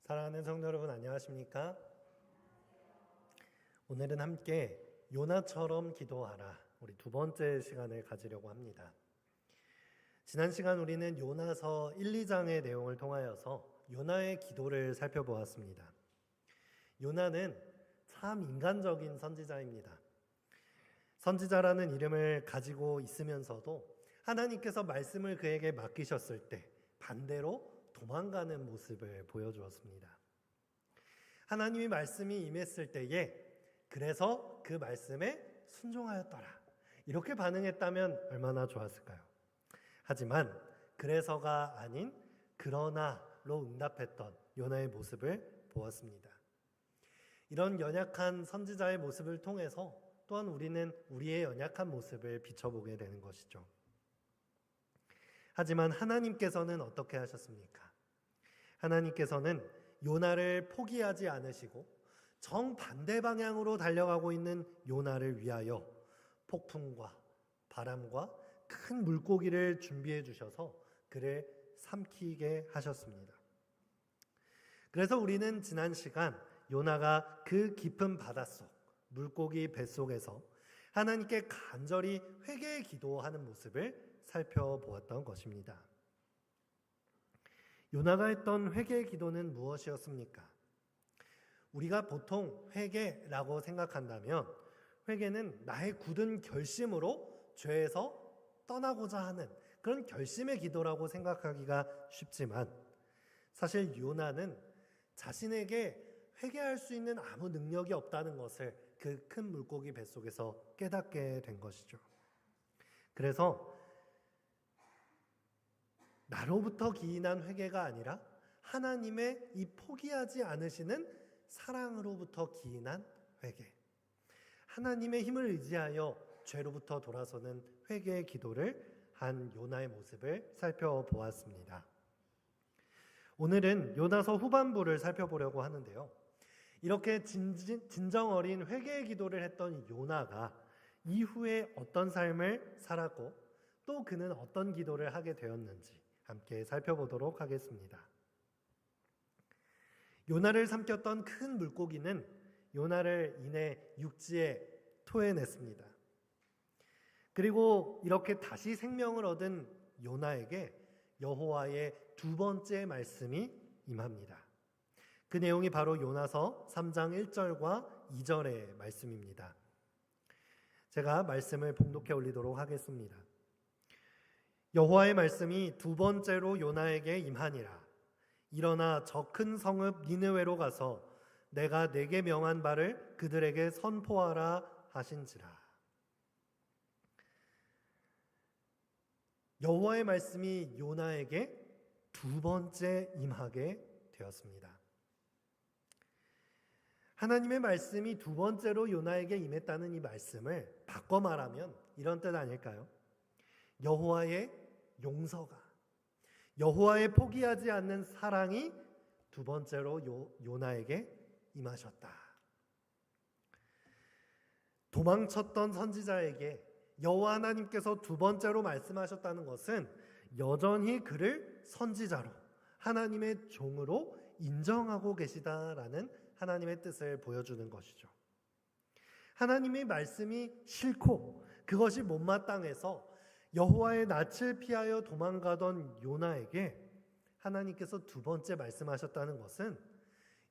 사랑하는 성도 여러분, 안녕하십니까? 오늘은 함께 요나처럼 기도하라, 우리 두 번째 시간을 가지려고 합니다. 지난 시간 우리는 요나서 1, 2장의 내용을 통하여서 요나의 기도를 살펴보았습니다. 요나는 참 인간적인 선지자입니다. 선지자라는 이름을 가지고 있으면서도 하나님께서 말씀을 그에게 맡기셨을 때 반대로 도망가는 모습을 보여주었습니다. 하나님의 말씀이 임했을 때에 그래서 그 말씀에 순종하였더라, 이렇게 반응했다면 얼마나 좋았을까요? 하지만 그래서가 아닌 그러나로 응답했던 요나의 모습을 보았습니다. 이런 연약한 선지자의 모습을 통해서 또한 우리는 우리의 연약한 모습을 비춰보게 되는 것이죠. 하지만 하나님께서는 어떻게 하셨습니까? 하나님께서는 요나를 포기하지 않으시고 정반대 방향으로 달려가고 있는 요나를 위하여 폭풍과 바람과 큰 물고기를 준비해 주셔서 그를 삼키게 하셨습니다. 그래서 우리는 지난 시간 요나가 그 깊은 바닷속 물고기 뱃속에서 하나님께 간절히 회개의 기도하는 모습을 살펴보았던 것입니다. 요나가 했던 회개의 기도는 무엇이었습니까? 우리가 보통 회개라고 생각한다면 회개는 나의 굳은 결심으로 죄에서 떠나고자 하는 그런 결심의 기도라고 생각하기가 쉽지만 사실 요나는 자신에게 회개할 수 있는 아무 능력이 없다는 것을 그 큰 물고기 뱃속에서 깨닫게 된 것이죠. 그래서 나로부터 기인한 회개가 아니라 하나님의 이 포기하지 않으시는 사랑으로부터 기인한 회개, 하나님의 힘을 의지하여 죄로부터 돌아서는 회개의 기도를 한 요나의 모습을 살펴보았습니다. 오늘은 요나서 후반부를 살펴보려고 하는데요. 이렇게 진정 어린 회개의 기도를 했던 요나가 이후에 어떤 삶을 살았고 또 그는 어떤 기도를 하게 되었는지 함께 살펴보도록 하겠습니다. 요나를 삼켰던 큰 물고기는 요나를 이내 육지에 토해냈습니다. 그리고 이렇게 다시 생명을 얻은 요나에게 여호와의 두 번째 말씀이 임합니다. 그 내용이 바로 요나서 3장 1절과 2절의 말씀입니다. 제가 말씀을 봉독해 올리도록 하겠습니다. 여호와의 말씀이 두 번째로 요나에게 임하니라. 일어나 저 큰 성읍 니느웨로 가서 내가 네게 명한 바를 그들에게 선포하라 하신지라. 여호와의 말씀이 요나에게 두 번째 임하게 되었습니다. 하나님의 말씀이 두 번째로 요나에게 임했다는 이 말씀을 바꿔 말하면 이런 뜻 아닐까요? 여호와의 용서가, 여호와의 포기하지 않는 사랑이 두 번째로 요나에게 임하셨다. 도망쳤던 선지자에게 여호와 하나님께서 두 번째로 말씀하셨다는 것은 여전히 그를 선지자로, 하나님의 종으로 인정하고 계시다라는 하나님의 뜻을 보여주는 것이죠. 하나님의 말씀이 싫고 그것이 못마땅해서 여호와의 낯을 피하여 도망가던 요나에게 하나님께서 두 번째 말씀하셨다는 것은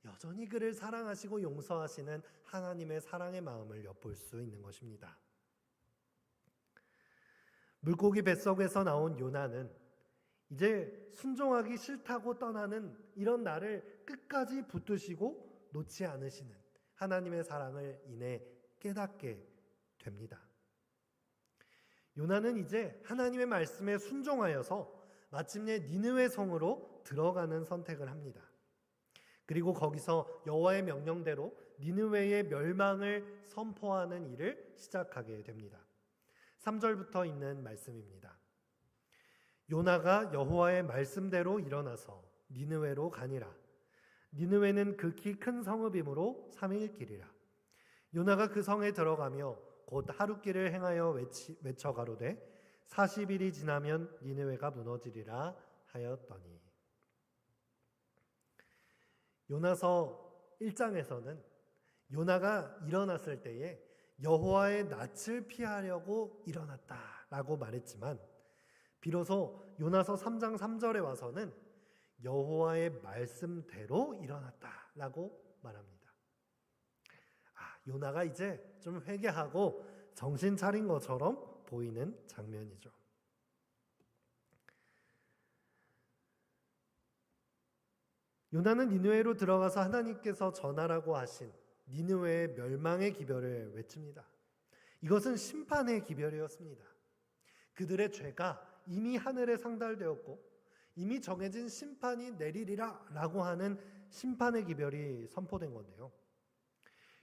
여전히 그를 사랑하시고 용서하시는 하나님의 사랑의 마음을 엿볼 수 있는 것입니다. 물고기 뱃속에서 나온 요나는 이제 순종하기 싫다고 떠나는 이런 나를 끝까지 붙드시고 놓지 않으시는 하나님의 사랑을 이내 깨닫게 됩니다. 요나는 이제 하나님의 말씀에 순종하여서 마침내 니느웨 성으로 들어가는 선택을 합니다. 그리고 거기서 여호와의 명령대로 니느웨의 멸망을 선포하는 일을 시작하게 됩니다. 3절부터 있는 말씀입니다. 요나가 여호와의 말씀대로 일어나서 니느웨로 가니라. 니느웨는 극히 큰 성읍이므로 3일 길이라. 요나가 그 성에 들어가며 곧 하룻길을 행하여 외쳐 가로되 40일이 지나면 니느웨가 무너지리라 하였더니 요나서 1장에서는 요나가 일어났을 때에 여호와의 낯을 피하려고 일어났다라고 말했지만 비로소 요나서 3장 3절에 와서는 여호와의 말씀대로 일어났다라고 말합니다. 요나가 이제 좀 회개하고 정신 차린 것처럼 보이는 장면이죠. 요나는 니느웨로 들어가서 하나님께서 전하라고 하신 니느웨의 멸망의 기별을 외칩니다. 이것은 심판의 기별이었습니다. 그들의 죄가 이미 하늘에 상달되었고 이미 정해진 심판이 내리리라 라고 하는 심판의 기별이 선포된 건데요.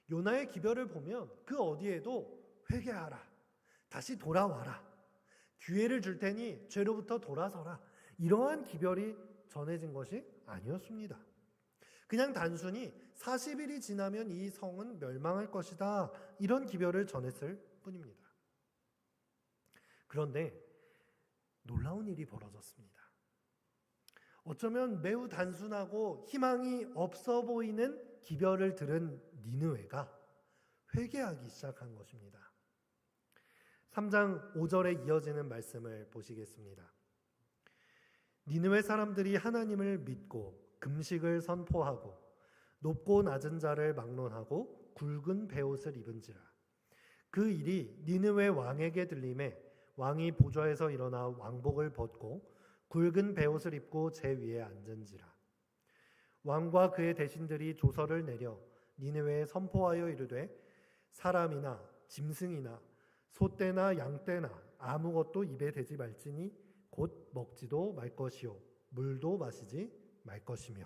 요나의 기별을 보면 그 어디에도 회개하라, 다시 돌아와라, 기회를 줄 테니 죄로부터 돌아서라, 이러한 기별이 전해진 것이 아니었습니다. 그냥 단순히 40일이 지나면 이 성은 멸망할 것이다, 이런 기별을 전했을 뿐입니다. 그런데 놀라운 일이 벌어졌습니다. 어쩌면 매우 단순하고 희망이 없어 보이는 기별을 들은 니느웨가 회개하기 시작한 것입니다. 3장 5절에 이어지는 말씀을 보시겠습니다. 니느웨 사람들이 하나님을 믿고 금식을 선포하고 높고 낮은 자를 막론하고 굵은 베옷을 입은지라. 그 일이 니느웨 왕에게 들림에 왕이 보좌에서 일어나 왕복을 벗고 굵은 베옷을 입고 제 위에 앉은지라. 왕과 그의 대신들이 조서를 내려 니느웨에 선포하여 이르되 사람이나 짐승이나 소떼나 양떼나 아무것도 입에 대지 말지니 곧 먹지도 말 것이요 물도 마시지 말 것이며.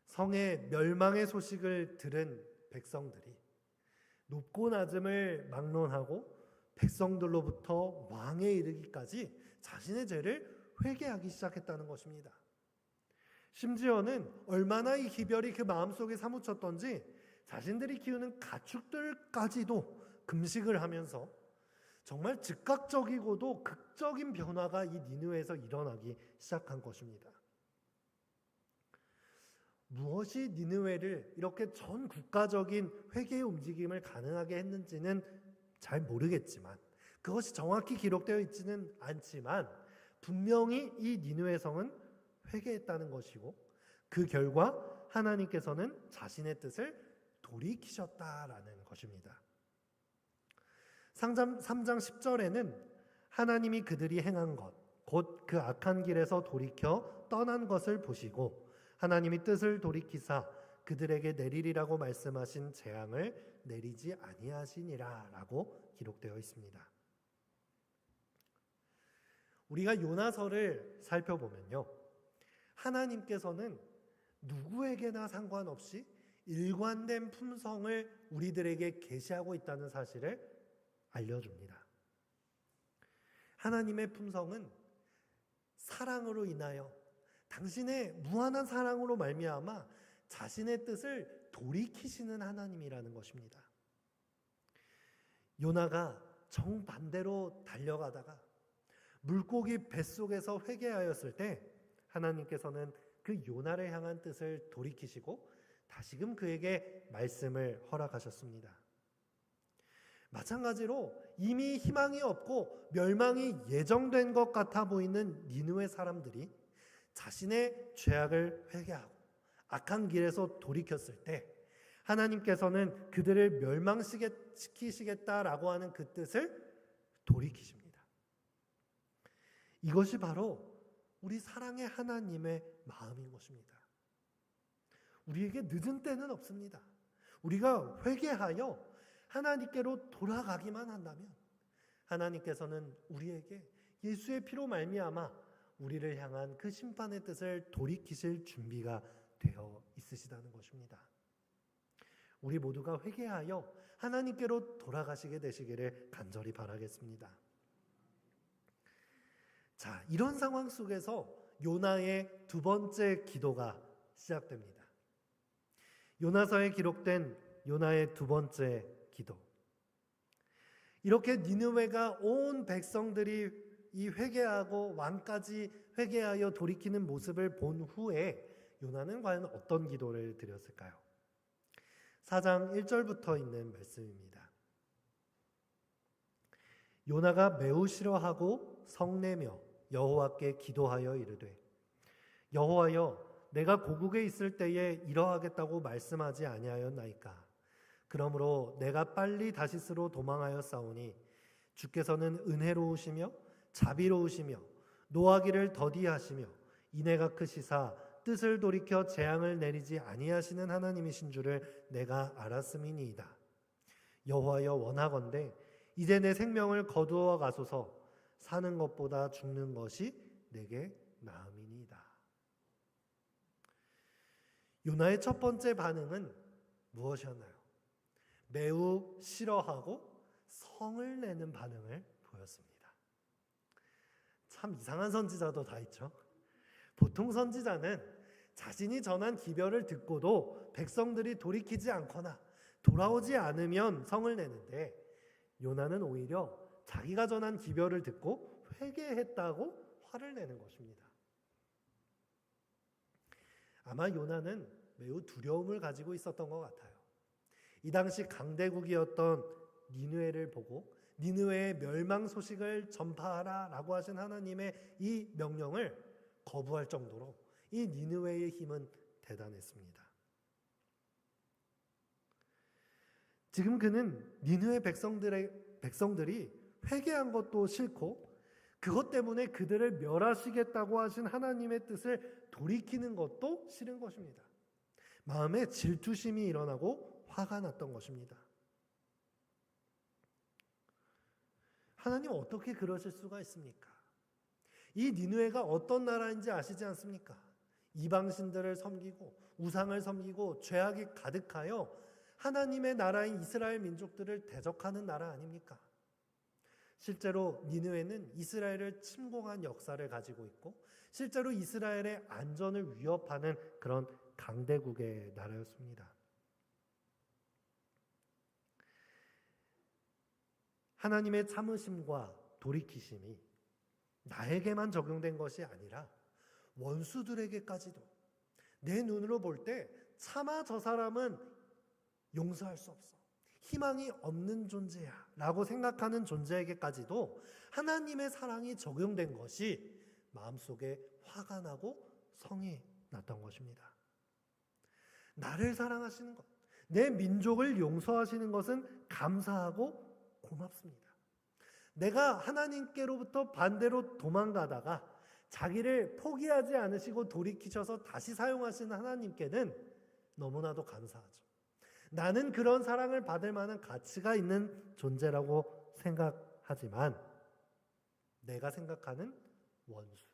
성의 멸망의 소식을 들은 백성들이 높고 낮음을 막론하고 백성들로부터 왕에 이르기까지 자신의 죄를 회개하기 시작했다는 것입니다. 심지어는 얼마나 이 기별이 그 마음속에 사무쳤던지 자신들이 키우는 가축들까지도 금식을 하면서 정말 즉각적이고도 극적인 변화가 이 니느웨에서 일어나기 시작한 것입니다. 무엇이 니느웨를 이렇게 전 국가적인 회개의 움직임을 가능하게 했는지는 잘 모르겠지만, 그것이 정확히 기록되어 있지는 않지만 분명히 이 니느웨 성은 회개했다는 것이고 그 결과 하나님께서는 자신의 뜻을 돌이키셨다라는 것입니다. 3장 10절에는 하나님이 그들이 행한 것, 곧 그 악한 길에서 돌이켜 떠난 것을 보시고 하나님이 뜻을 돌이키사 그들에게 내리리라고 말씀하신 재앙을 내리지 아니하시니라 라고 기록되어 있습니다. 우리가 요나서를 살펴보면요, 하나님께서는 누구에게나 상관없이 일관된 품성을 우리들에게 계시하고 있다는 사실을 알려줍니다. 하나님의 품성은 사랑으로 인하여 당신의 무한한 사랑으로 말미암아 자신의 뜻을 돌이키시는 하나님이라는 것입니다. 요나가 정반대로 달려가다가 물고기 뱃속에서 회개하였을 때 하나님께서는 그 요나를 향한 뜻을 돌이키시고 다시금 그에게 말씀을 허락하셨습니다. 마찬가지로 이미 희망이 없고 멸망이 예정된 것 같아 보이는 니느웨 사람들이 자신의 죄악을 회개하고 악한 길에서 돌이켰을 때 하나님께서는 그들을 멸망시키시겠다라고 하는 그 뜻을 돌이키십니다. 이것이 바로 우리 사랑의 하나님의 마음인 것입니다. 우리에게 늦은 때는 없습니다. 우리가 회개하여 하나님께로 돌아가기만 한다면 하나님께서는 우리에게 예수의 피로 말미암아 우리를 향한 그 심판의 뜻을 돌이키실 준비가 되어 있으시다는 것입니다. 우리 모두가 회개하여 하나님께로 돌아가시게 되시기를 간절히 바라겠습니다. 자, 이런 상황 속에서 요나의 두 번째 기도가 시작됩니다. 요나서에 기록된 요나의 두 번째 기도. 이렇게 니느웨가 온 백성들이 이 회개하고 왕까지 회개하여 돌이키는 모습을 본 후에 요나는 과연 어떤 기도를 드렸을까요? 4장 1절부터 있는 말씀입니다. 요나가 매우 싫어하고 성내며 여호와께 기도하여 이르되 여호와여 내가 고국에 있을 때에 이러하겠다고 말씀하지 아니하였나이까. 그러므로 내가 빨리 다시스로 도망하여 싸우니 주께서는 은혜로우시며 자비로우시며 노하기를 더디하시며 인애가 크시사 뜻을 돌이켜 재앙을 내리지 아니하시는 하나님이신 줄을 내가 알았음이니이다. 여호와여 원하건대 이제 내 생명을 거두어 가소서. 사는 것보다 죽는 것이 내게 나음이니이다. 요나의 첫 번째 반응은 무엇이었나요? 매우 싫어하고 성을 내는 반응을 보였습니다. 참 이상한 선지자도 다 있죠. 보통 선지자는 자신이 전한 기별을 듣고도 백성들이 돌이키지 않거나 돌아오지 않으면 성을 내는데, 요나는 오히려 자기가 전한 기별을 듣고 회개했다고 화를 내는 것입니다. 아마 요나는 매우 두려움을 가지고 있었던 것 같아요. 이 당시 강대국이었던 니느웨를 보고 니느웨의 멸망 소식을 전파하라라고 하신 하나님의 이 명령을 거부할 정도로 이 니느웨의 힘은 대단했습니다. 지금 그는 니느웨 백성들이 회개한 것도 싫고 그것 때문에 그들을 멸하시겠다고 하신 하나님의 뜻을 돌이키는 것도 싫은 것입니다. 마음에 질투심이 일어나고 화가 났던 것입니다. 하나님 어떻게 그러실 수가 있습니까? 이 니느웨가 어떤 나라인지 아시지 않습니까? 이방신들을 섬기고 우상을 섬기고 죄악이 가득하여 하나님의 나라인 이스라엘 민족들을 대적하는 나라 아닙니까? 실제로 니느웨는 이스라엘을 침공한 역사를 가지고 있고 실제로 이스라엘의 안전을 위협하는 그런 강대국의 나라였습니다. 하나님의 참으심과 돌이키심이 나에게만 적용된 것이 아니라 원수들에게까지도 내 눈으로 볼 때 차마 저 사람은 용서할 수 없어, 희망이 없는 존재야 라고 생각하는 존재에게까지도 하나님의 사랑이 적용된 것이 마음속에 화가 나고 성이 났던 것입니다. 나를 사랑하시는 것, 내 민족을 용서하시는 것은 감사하고 고맙습니다. 내가 하나님께로부터 반대로 도망가다가 자기를 포기하지 않으시고 돌이키셔서 다시 사용하시는 하나님께는 너무나도 감사하죠. 나는 그런 사랑을 받을 만한 가치가 있는 존재라고 생각하지만 내가 생각하는 원수,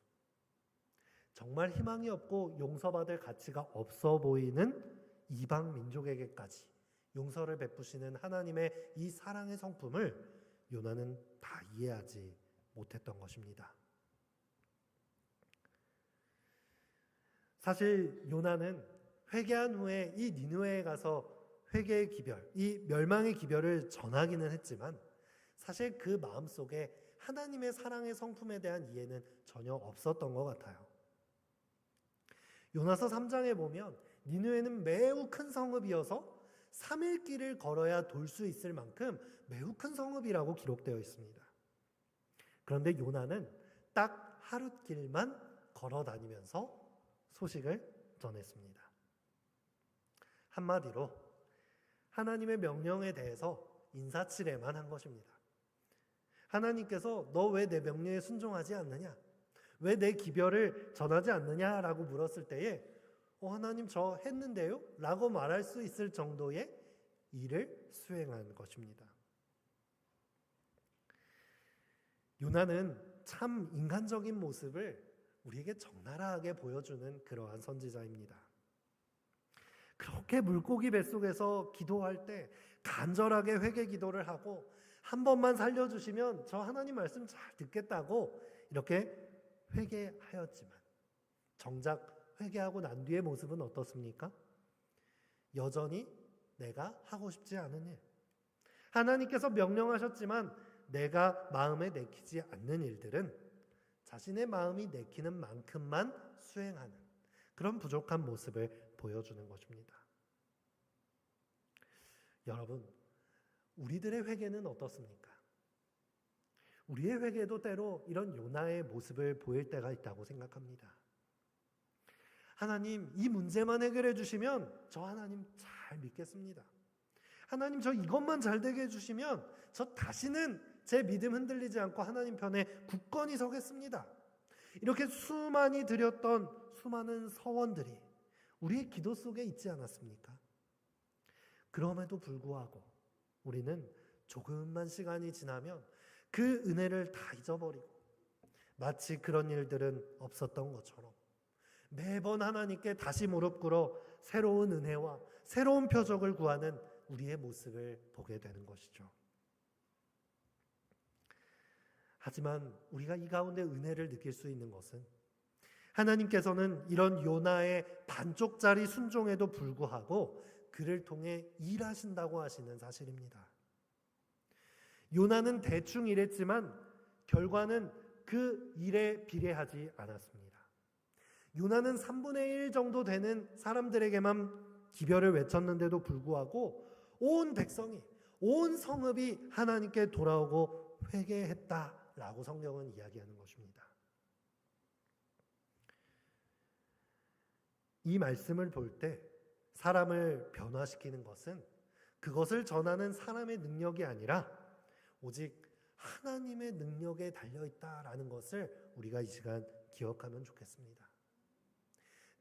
정말 희망이 없고 용서받을 가치가 없어 보이는 이방 민족에게까지 용서를 베푸시는 하나님의 이 사랑의 성품을 요나는 다 이해하지 못했던 것입니다. 사실 요나는 회개한 후에 이 니느웨에 가서 회개의 기별, 이 멸망의 기별을 전하기는 했지만 사실 그 마음속에 하나님의 사랑의 성품에 대한 이해는 전혀 없었던 것 같아요. 요나서 3장에 보면 니느웨는 매우 큰 성읍이어서 3일 길을 걸어야 돌 수 있을 만큼 매우 큰 성읍이라고 기록되어 있습니다. 그런데 요나는 딱 하루 길만 걸어 다니면서 소식을 전했습니다. 한마디로 하나님의 명령에 대해서 인사치레만 한 것입니다. 하나님께서 너 왜 내 명령에 순종하지 않느냐? 왜 내 기별을 전하지 않느냐라고 물었을 때에 하나님 저 했는데요? 라고 말할 수 있을 정도의 일을 수행한 것입니다. 요나는 참 인간적인 모습을 우리에게 적나라하게 보여주는 그러한 선지자입니다. 그렇게 물고기 뱃속에서 기도할 때 간절하게 회개 기도를 하고 한 번만 살려주시면 저 하나님 말씀 잘 듣겠다고 이렇게 회개하였지만 정작 회개하고 난 뒤의 모습은 어떻습니까? 여전히 내가 하고 싶지 않은 일, 하나님께서 명령하셨지만 내가 마음에 내키지 않는 일들은 자신의 마음이 내키는 만큼만 수행하는 그런 부족한 모습을 보여주는 것입니다. 여러분, 우리들의 회개는 어떻습니까? 우리의 회개도 때로 이런 요나의 모습을 보일 때가 있다고 생각합니다. 하나님, 이 문제만 해결해 주시면 저 하나님 잘 믿겠습니다. 하나님, 저 이것만 잘 되게 해주시면 저 다시는 제 믿음 흔들리지 않고 하나님 편에 굳건히 서겠습니다. 이렇게 수많이 드렸던 수많은 서원들이 우리의 기도 속에 있지 않았습니까? 그럼에도 불구하고 우리는 조금만 시간이 지나면 그 은혜를 다 잊어버리고 마치 그런 일들은 없었던 것처럼 매번 하나님께 다시 무릎 꿇어 새로운 은혜와 새로운 표적을 구하는 우리의 모습을 보게 되는 것이죠. 하지만 우리가 이 가운데 은혜를 느낄 수 있는 것은 하나님께서는 이런 요나의 반쪽짜리 순종에도 불구하고 그를 통해 일하신다고 하시는 사실입니다. 요나는 대충 일했지만 결과는 그 일에 비례하지 않았습니다. 요나는 3분의 1 정도 되는 사람들에게만 기별을 외쳤는데도 불구하고 온 백성이, 온 성읍이 하나님께 돌아오고 회개했다라고 성경은 이야기하는 것입니다. 이 말씀을 볼 때 사람을 변화시키는 것은 그것을 전하는 사람의 능력이 아니라 오직 하나님의 능력에 달려있다라는 것을 우리가 이 시간 기억하면 좋겠습니다.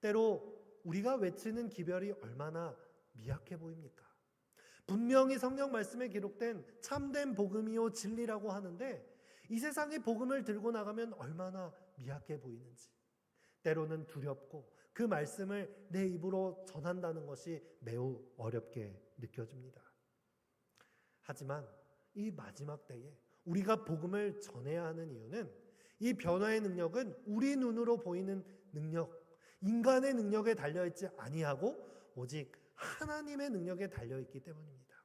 때로 우리가 외치는 기별이 얼마나 미약해 보입니까? 분명히 성경 말씀에 기록된 참된 복음이요 진리라고 하는데 이 세상의 복음을 들고 나가면 얼마나 미약해 보이는지, 때로는 두렵고 그 말씀을 내 입으로 전한다는 것이 매우 어렵게 느껴집니다. 하지만 이 마지막 때에 우리가 복음을 전해야 하는 이유는 이 변화의 능력은 우리 눈으로 보이는 능력, 인간의 능력에 달려있지 아니하고 오직 하나님의 능력에 달려있기 때문입니다.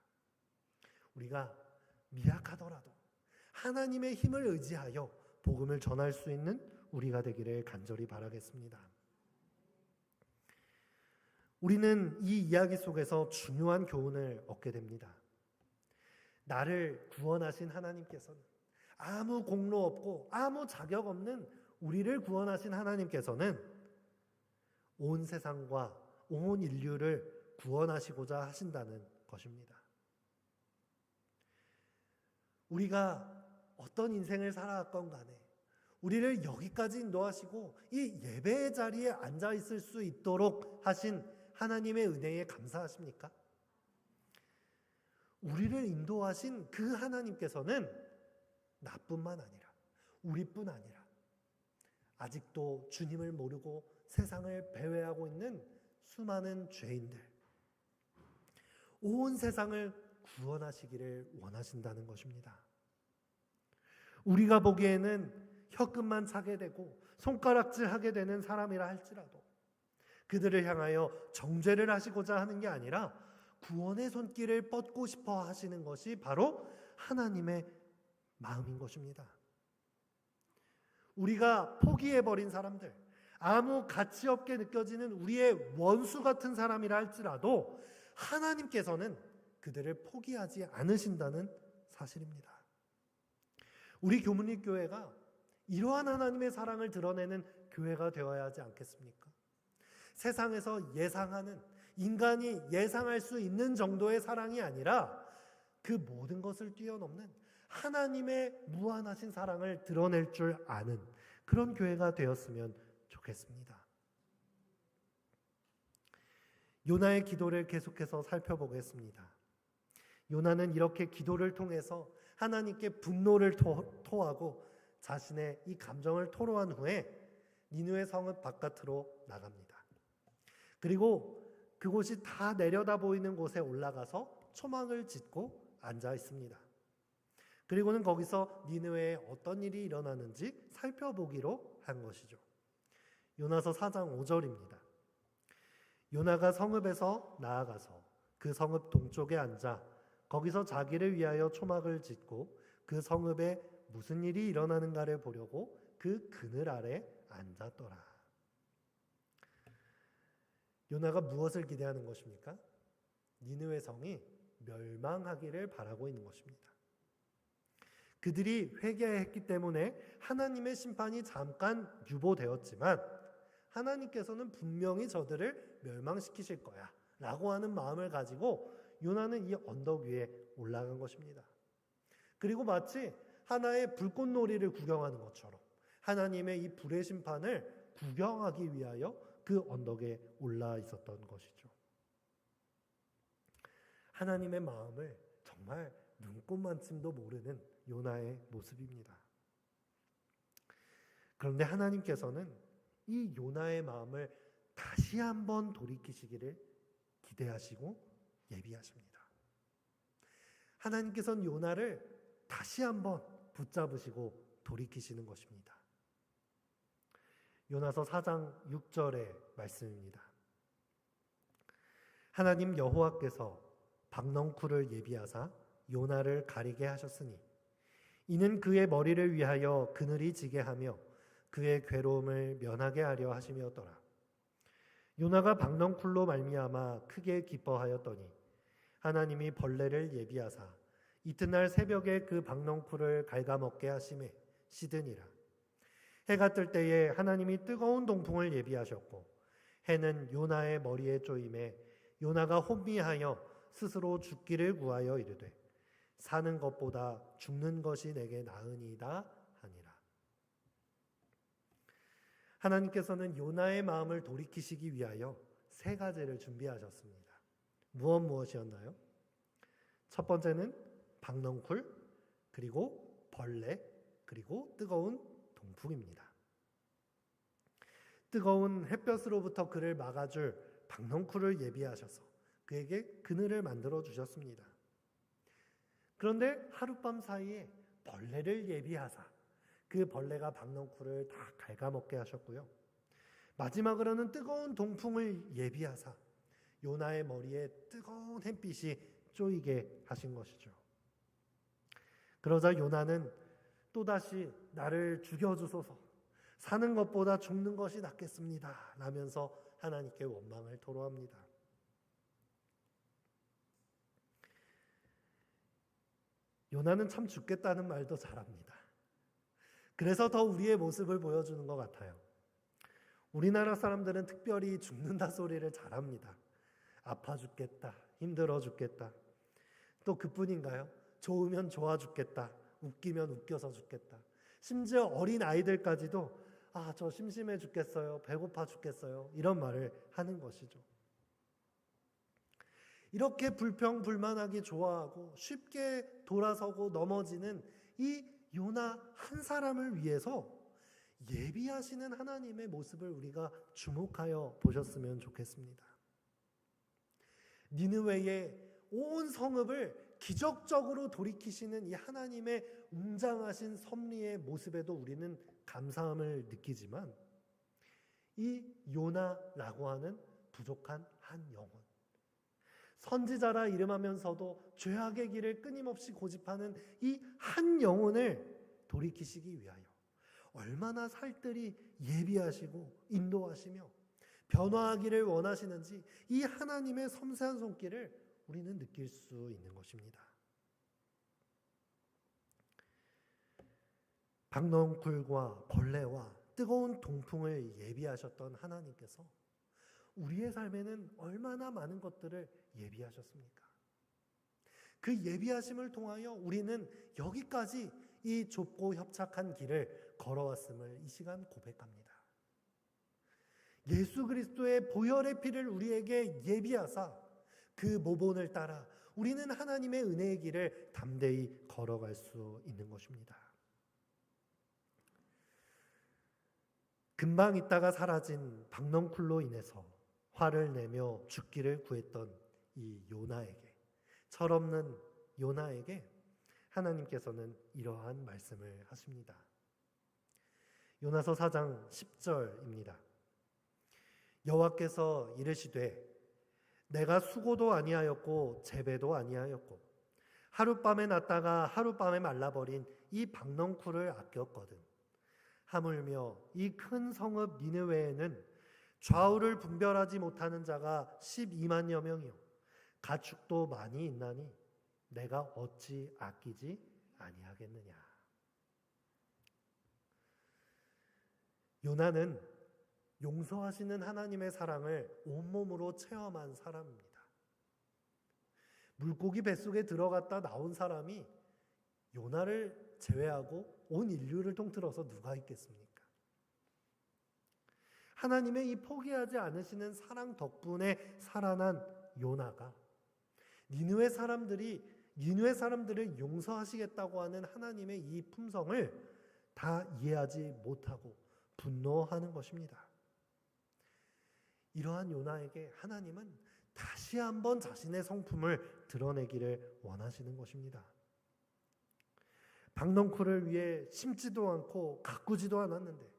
우리가 미약하더라도 하나님의 힘을 의지하여 복음을 전할 수 있는 우리가 되기를 간절히 바라겠습니다. 우리는 이 이야기 속에서 중요한 교훈을 얻게 됩니다. 나를 구원하신 하나님께서는 아무 공로 없고 아무 자격 없는 우리를 구원하신 하나님께서는 온 세상과 온 인류를 구원하시고자 하신다는 것입니다. 우리가 어떤 인생을 살아왔건 간에 우리를 여기까지 인도하시고 이 예배의 자리에 앉아 있을 수 있도록 하신 하나님의 은혜에 감사하십니까? 우리를 인도하신 그 하나님께서는 나뿐만 아니라 우리뿐 아니라 아직도 주님을 모르고 세상을 배회하고 있는 수많은 죄인들, 온 세상을 구원하시기를 원하신다는 것입니다. 우리가 보기에는 혀끝만 차게 되고 손가락질하게 되는 사람이라 할지라도 그들을 향하여 정죄를 하시고자 하는 게 아니라 구원의 손길을 뻗고 싶어 하시는 것이 바로 하나님의 마음인 것입니다. 우리가 포기해버린 사람들, 아무 가치 없게 느껴지는 우리의 원수 같은 사람이라 할지라도 하나님께서는 그들을 포기하지 않으신다는 사실입니다. 우리 교문리교회가 이러한 하나님의 사랑을 드러내는 교회가 되어야 하지 않겠습니까? 세상에서 예상하는, 인간이 예상할 수 있는 정도의 사랑이 아니라 그 모든 것을 뛰어넘는 하나님의 무한하신 사랑을 드러낼 줄 아는 그런 교회가 되었으면 좋겠습니다. 요나의 기도를 계속해서 살펴보겠습니다. 요나는 이렇게 기도를 통해서 하나님께 분노를 토하고 자신의 이 감정을 토로한 후에 니느웨 성읍 바깥으로 나갑니다. 그리고 그곳이 다 내려다 보이는 곳에 올라가서 초막을 짓고 앉아 있습니다. 그리고는 거기서 니느웨에 어떤 일이 일어나는지 살펴보기로 한 것이죠. 요나서 4장 5절입니다. 요나가 성읍에서 나아가서 그 성읍 동쪽에 앉아 거기서 자기를 위하여 초막을 짓고 그 성읍에 무슨 일이 일어나는가를 보려고 그 그늘 아래 앉았더라. 요나가 무엇을 기대하는 것입니까? 니느웨 성이 멸망하기를 바라고 있는 것입니다. 그들이 회개했기 때문에 하나님의 심판이 잠깐 유보되었지만 하나님께서는 분명히 저들을 멸망시키실 거야 라고 하는 마음을 가지고 요나는 이 언덕 위에 올라간 것입니다. 그리고 마치 하나의 불꽃놀이를 구경하는 것처럼 하나님의 이 불의 심판을 구경하기 위하여 그 언덕에 올라 있었던 것이죠. 하나님의 마음을 정말 눈꼽만큼도 모르는 요나의 모습입니다. 그런데 하나님께서는 이 요나의 마음을 다시 한번 돌이키시기를 기대하시고 예비하십니다. 하나님께서는 요나를 다시 한번 붙잡으시고 돌이키시는 것입니다. 요나서 4장 6절의 말씀입니다. 하나님 여호와께서 박넝쿨을 예비하사 요나를 가리게 하셨으니 이는 그의 머리를 위하여 그늘이 지게 하며 그의 괴로움을 면하게 하려 하심이었더라. 요나가 박넝쿨로 말미암아 크게 기뻐하였더니 하나님이 벌레를 예비하사 이튿날 새벽에 그 박넝쿨을 갉아먹게 하심에 시드니라. 해가 뜰 때에 하나님이 뜨거운 동풍을 예비하셨고 해는 요나의 머리에 쪼임에 요나가 혼미하여 스스로 죽기를 구하여 이르되 사는 것보다 죽는 것이 내게 나으니이다 하니라. 하나님께서는 요나의 마음을 돌이키시기 위하여 세 가지를 준비하셨습니다. 무엇이었나요? 첫 번째는 박넝쿨, 그리고 벌레, 그리고 뜨거운 동풍입니다. 뜨거운 햇볕으로부터 그를 막아줄 박넝쿨을 예비하셔서 그에게 그늘을 만들어 주셨습니다. 그런데 하룻밤 사이에 벌레를 예비하사 그 벌레가 박넝쿨을 다 갉아먹게 하셨고요. 마지막으로는 뜨거운 동풍을 예비하사 요나의 머리에 뜨거운 햇빛이 쪼이게 하신 것이죠. 그러자 요나는 또다시 나를 죽여주소서, 사는 것보다 죽는 것이 낫겠습니다 라면서 하나님께 원망을 토로합니다. 요나는 참 죽겠다는 말도 잘합니다. 그래서 더 우리의 모습을 보여주는 것 같아요. 우리나라 사람들은 특별히 죽는다 소리를 잘합니다. 아파 죽겠다, 힘들어 죽겠다. 또 그뿐인가요? 좋으면 좋아 죽겠다, 웃기면 웃겨서 죽겠다. 심지어 어린 아이들까지도 저 심심해 죽겠어요, 배고파 죽겠어요 이런 말을 하는 것이죠. 이렇게 불평불만하기 좋아하고 쉽게 돌아서고 넘어지는 이 요나 한 사람을 위해서 예비하시는 하나님의 모습을 우리가 주목하여 보셨으면 좋겠습니다. 니느웨의 온 성읍을 기적적으로 돌이키시는 이 하나님의 웅장하신 섭리의 모습에도 우리는 감사함을 느끼지만 이 요나라고 하는 부족한 한 영혼, 선지자라 이름하면서도 죄악의 길을 끊임없이 고집하는 이 한 영혼을 돌이키시기 위하여 얼마나 살뜰히 예비하시고 인도하시며 변화하기를 원하시는지 이 하나님의 섬세한 손길을 우리는 느낄 수 있는 것입니다. 박넝쿨과 벌레와 뜨거운 동풍을 예비하셨던 하나님께서 우리의 삶에는 얼마나 많은 것들을 예비하셨습니까? 그 예비하심을 통하여 우리는 여기까지 이 좁고 협착한 길을 걸어왔음을 이 시간 고백합니다. 예수 그리스도의 보혈의 피를 우리에게 예비하사 그 모본을 따라 우리는 하나님의 은혜의 길을 담대히 걸어갈 수 있는 것입니다. 금방 있다가 사라진 박넝쿨로 인해서 화를 내며 죽기를 구했던 이 요나에게, 철없는 요나에게 하나님께서는 이러한 말씀을 하십니다. 요나서 4장 10절입니다. 여호와께서 이르시되 내가 수고도 아니하였고 재배도 아니하였고 하룻밤에 났다가 하룻밤에 말라버린 이 박넝쿨을 아꼈거든. 하물며 이 큰 성읍 니느웨에는 좌우를 분별하지 못하는 자가 12만여 명이요 가축도 많이 있나니 내가 어찌 아끼지 아니하겠느냐. 요나는 용서하시는 하나님의 사랑을 온몸으로 체험한 사람입니다. 물고기 뱃속에 들어갔다 나온 사람이 요나를 제외하고 온 인류를 통틀어서 누가 있겠습니까? 하나님의 이 포기하지 않으시는 사랑 덕분에 살아난 요나가 니느웨 사람들을 용서하시겠다고 하는 하나님의 이 품성을 다 이해하지 못하고 분노하는 것입니다. 이러한 요나에게 하나님은 다시 한번 자신의 성품을 드러내기를 원하시는 것입니다. 박넝쿨을 위해 심지도 않고 가꾸지도 않았는데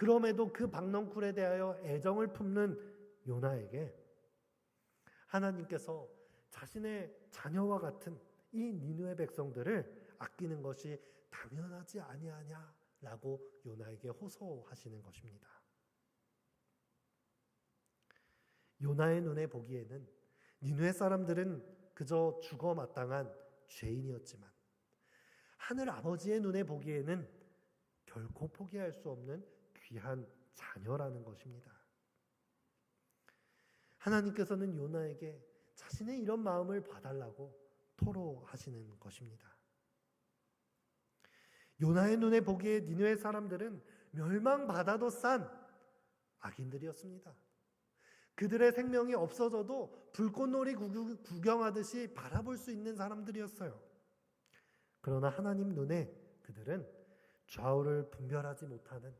그럼에도 그 박넝쿨에 대하여 애정을 품는 요나에게 하나님께서 자신의 자녀와 같은 이 니느웨 백성들을 아끼는 것이 당연하지 아니하냐라고 요나에게 호소하시는 것입니다. 요나의 눈에 보기에는 니느웨 사람들은 그저 죽어 마땅한 죄인이었지만 하늘 아버지의 눈에 보기에는 결코 포기할 수 없는 귀한 자녀라는 것입니다. 하나님께서는 요나에게 자신의 이런 마음을 봐달라고 토로하시는 것입니다. 요나의 눈에 보기에 니느웨 사람들은 멸망받아도 싼 악인들이었습니다. 그들의 생명이 없어져도 불꽃놀이 구경하듯이 바라볼 수 있는 사람들이었어요. 그러나 하나님 눈에 그들은 좌우를 분별하지 못하는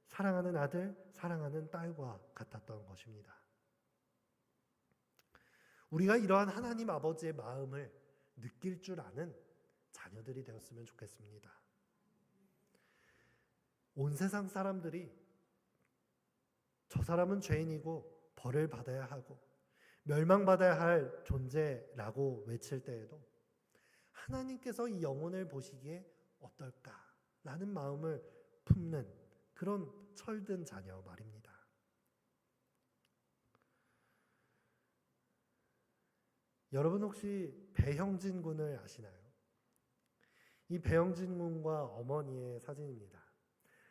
사랑하는 아들, 사랑하는 딸과 같았던 것입니다. 우리가 이러한 하나님 아버지의 마음을 느낄 줄 아는 자녀들이 되었으면 좋겠습니다. 온 세상 사람들이 저 사람은 죄인이고 벌을 받아야 하고 멸망받아야 할 존재라고 외칠 때에도 하나님께서 이 영혼을 보시기에 어떨까라는 마음을 품는 그런 철든 자녀 말입니다. 여러분 혹시 배형진 군을 아시나요? 이 배형진 군과 어머니의 사진입니다.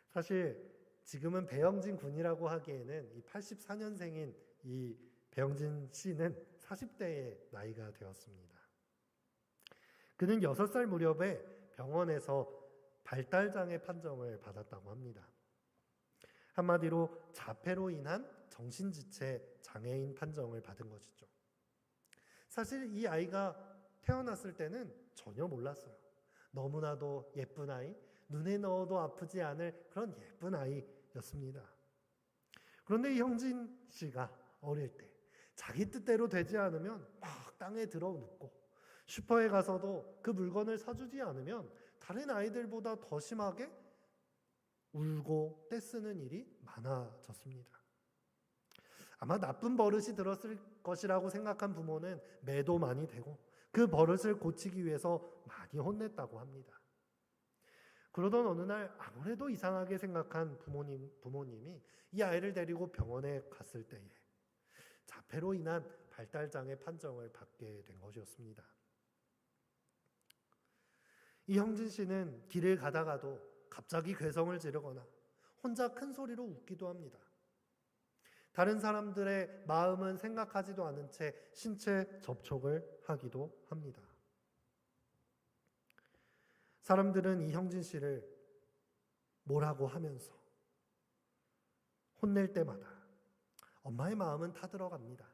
사실 지금은 배형진 군이라고 하기에는 이 84년생인 이 배형진 씨는 40대의 나이가 되었습니다. 그는 6살 무렵에 병원에서 발달장애 판정을 받았다고 합니다. 한마디로 자폐로 인한 정신지체 장애인 판정을 받은 것이죠. 사실 이 아이가 태어났을 때는 전혀 몰랐어요. 너무나도 예쁜 아이, 눈에 넣어도 아프지 않을 그런 예쁜 아이였습니다. 그런데 이 형진 씨가 어릴 때 자기 뜻대로 되지 않으면 막 땅에 들어 눕고 슈퍼에 가서도 그 물건을 사주지 않으면 다른 아이들보다 더 심하게 울고 떼쓰는 일이 많아졌습니다. 아마 나쁜 버릇이 들었을 것이라고 생각한 부모는 매도 많이 되고 그 버릇을 고치기 위해서 많이 혼냈다고 합니다. 그러던 어느 날 아무래도 이상하게 생각한 부모님이 이 아이를 데리고 병원에 갔을 때에 자폐로 인한 발달장애 판정을 받게 된 것이었습니다. 이 형진 씨는 길을 가다가도 갑자기 괴성을 지르거나 혼자 큰 소리로 웃기도 합니다. 다른 사람들의 마음은 생각하지도 않은 채 신체 접촉을 하기도 합니다. 사람들은 이 형진 씨를 뭐라고 하면서 혼낼 때마다 엄마의 마음은 타들어갑니다.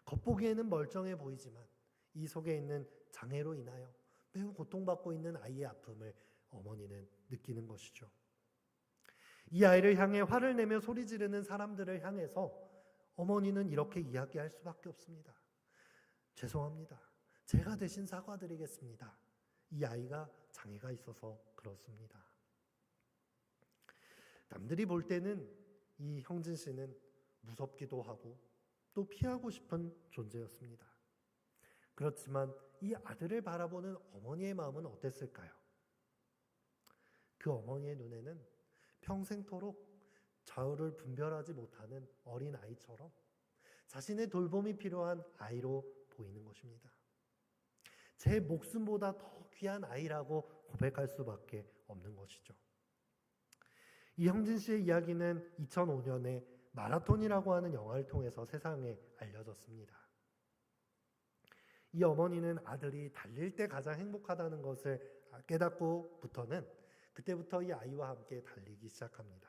겉보기에는 멀쩡해 보이지만 이 속에 있는 장애로 인하여 매우 고통받고 있는 아이의 아픔을 어머니는 느끼는 것이죠. 이 아이를 향해 화를 내며 소리 지르는 사람들을 향해서 어머니는 이렇게 이야기할 수밖에 없습니다. 죄송합니다. 제가 대신 사과드리겠습니다. 이 아이가 장애가 있어서 그렇습니다. 남들이 볼 때는 이 형진 씨는 무섭기도 하고 또 피하고 싶은 존재였습니다. 그렇지만 이 아들을 바라보는 어머니의 마음은 어땠을까요? 그 어머니의 눈에는 평생토록 좌우를 분별하지 못하는 어린 아이처럼 자신의 돌봄이 필요한 아이로 보이는 것입니다. 제 목숨보다 더 귀한 아이라고 고백할 수밖에 없는 것이죠. 이 형진 씨의 이야기는 2005년에 마라톤이라고 하는 영화를 통해서 세상에 알려졌습니다. 이 어머니는 아들이 달릴 때 가장 행복하다는 것을 깨닫고부터는 그때부터 이 아이와 함께 달리기 시작합니다.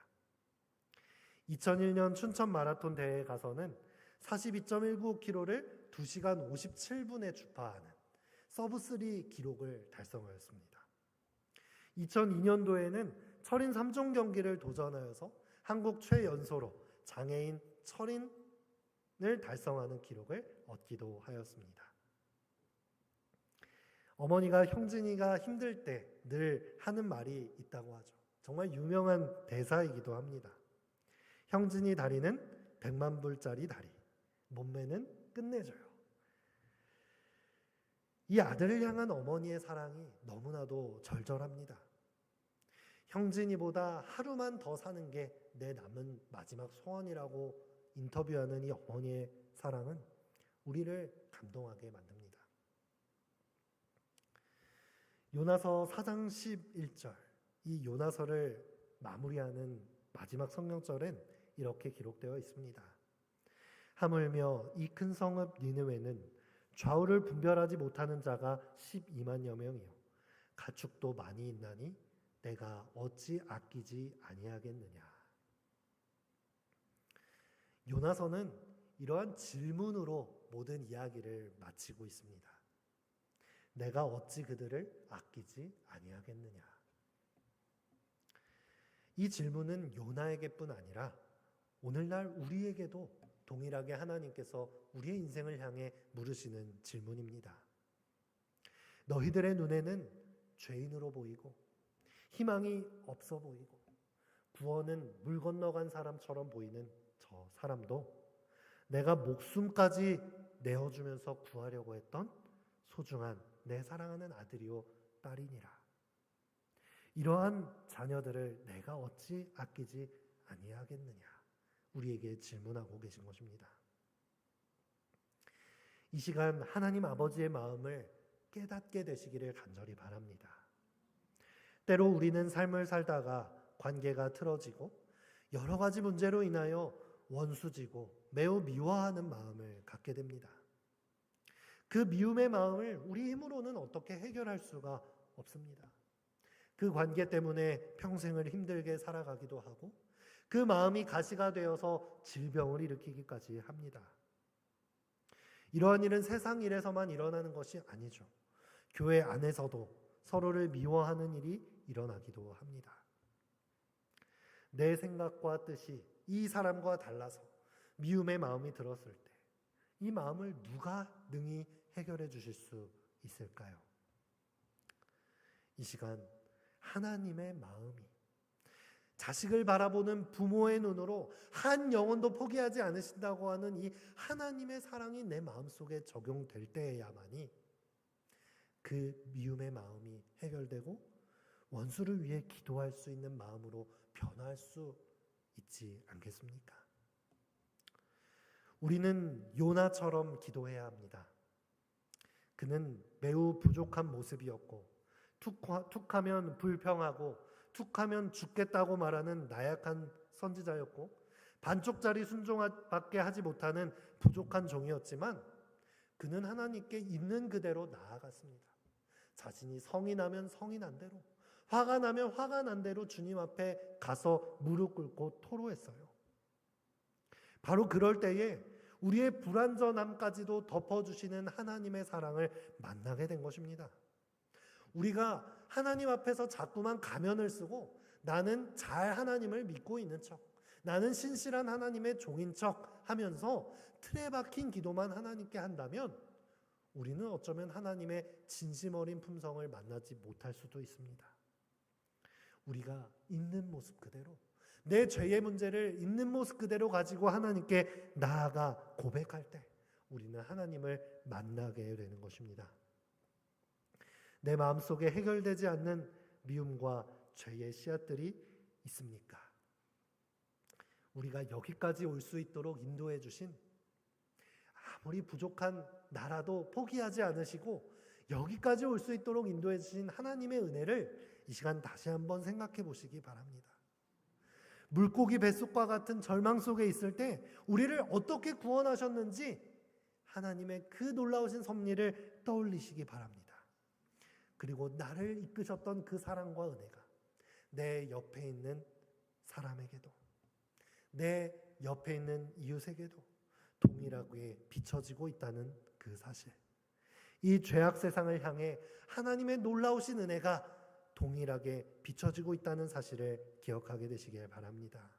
2001년 춘천 마라톤 대회에 가서는 42.195km를 2시간 57분에 주파하는 서브3 기록을 달성하였습니다. 2002년도에는 철인 3종 경기를 도전하여서 한국 최연소로 장애인 철인을 달성하는 기록을 얻기도 하였습니다. 어머니가 형진이가 힘들 때 늘 하는 말이 있다고 하죠. 정말 유명한 대사이기도 합니다. 형진이 다리는 100만 불짜리 다리, 몸매는 끝내줘요. 이 아들을 향한 어머니의 사랑이 너무나도 절절합니다. 형진이보다 하루만 더 사는 게 내 남은 마지막 소원이라고 인터뷰하는 이 어머니의 사랑은 우리를 감동하게 만듭니다. 요나서 4장 11절, 이 요나서를 마무리하는 마지막 성경절엔 이렇게 기록되어 있습니다. 하물며 이 큰 성읍 니느웨는 좌우를 분별하지 못하는 자가 12만여 명이요 가축도 많이 있나니 내가 어찌 아끼지 아니하겠느냐. 요나서는 이러한 질문으로 모든 이야기를 마치고 있습니다. 내가 어찌 그들을 아끼지 아니하겠느냐. 이 질문은 요나에게뿐 아니라 오늘날 우리에게도 동일하게 하나님께서 우리의 인생을 향해 물으시는 질문입니다. 너희들의 눈에는 죄인으로 보이고 희망이 없어 보이고 구원은 물 건너간 사람처럼 보이는 저 사람도 내가 목숨까지 내어주면서 구하려고 했던 소중한 내 사랑하는 아들이요 딸이니라. 이러한 자녀들을 내가 어찌 아끼지 아니하겠느냐. 우리에게 질문하고 계신 것입니다. 이 시간 하나님 아버지의 마음을 깨닫게 되시기를 간절히 바랍니다. 때로 우리는 삶을 살다가 관계가 틀어지고 여러 가지 문제로 인하여 원수지고 매우 미워하는 마음을 갖게 됩니다. 그 미움의 마음을 우리 힘으로는 어떻게 해결할 수가 없습니다. 그 관계 때문에 평생을 힘들게 살아가기도 하고 그 마음이 가시가 되어서 질병을 일으키기까지 합니다. 이러한 일은 세상 일에서만 일어나는 것이 아니죠. 교회 안에서도 서로를 미워하는 일이 일어나기도 합니다. 내 생각과 뜻이 이 사람과 달라서 미움의 마음이 들었을 때 이 마음을 누가 능히 해결해 주실 수 있을까요? 이 시간 하나님의 마음이 자식을 바라보는 부모의 눈으로 한 영혼도 포기하지 않으신다고 하는 이 하나님의 사랑이 내 마음속에 적용될 때에야만이 그 미움의 마음이 해결되고 원수를 위해 기도할 수 있는 마음으로 변화할 수 있지 않겠습니까? 우리는 요나처럼 기도해야 합니다. 그는 매우 부족한 모습이었고 툭하면 불평하고 툭하면 죽겠다고 말하는 나약한 선지자였고 반쪽짜리 순종밖에 하지 못하는 부족한 종이었지만 그는 하나님께 있는 그대로 나아갔습니다. 자신이 성이 나면 성이 난 대로, 화가 나면 화가 난 대로 주님 앞에 가서 무릎 꿇고 토로했어요. 바로 그럴 때에 우리의 불완전함까지도 덮어주시는 하나님의 사랑을 만나게 된 것입니다. 우리가 하나님 앞에서 자꾸만 가면을 쓰고 나는 잘 하나님을 믿고 있는 척, 나는 신실한 하나님의 종인 척 하면서 틀에 박힌 기도만 하나님께 한다면 우리는 어쩌면 하나님의 진심 어린 품성을 만나지 못할 수도 있습니다. 우리가 있는 모습 그대로, 내 죄의 문제를 있는 모습 그대로 가지고 하나님께 나아가 고백할 때 우리는 하나님을 만나게 되는 것입니다. 내 마음속에 해결되지 않는 미움과 죄의 씨앗들이 있습니까? 우리가 여기까지 올 수 있도록 인도해 주신, 아무리 부족한 나라도 포기하지 않으시고 여기까지 올 수 있도록 인도해 주신 하나님의 은혜를 이 시간 다시 한번 생각해 보시기 바랍니다. 물고기 뱃속과 같은 절망 속에 있을 때 우리를 어떻게 구원하셨는지 하나님의 그 놀라우신 섭리를 떠올리시기 바랍니다. 그리고 나를 이끄셨던 그 사랑과 은혜가 내 옆에 있는 사람에게도, 내 옆에 있는 이웃에게도 동일하게 비춰지고 있다는 그 사실, 이 죄악 세상을 향해 하나님의 놀라우신 은혜가 동일하게 비춰지고 있다는 사실을 기억하게 되시길 바랍니다.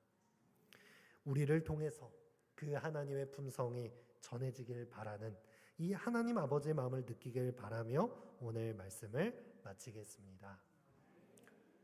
우리를 통해서 그 하나님의 품성이 전해지길 바라는 이 하나님 아버지의 마음을 느끼길 바라며 오늘 말씀을 마치겠습니다.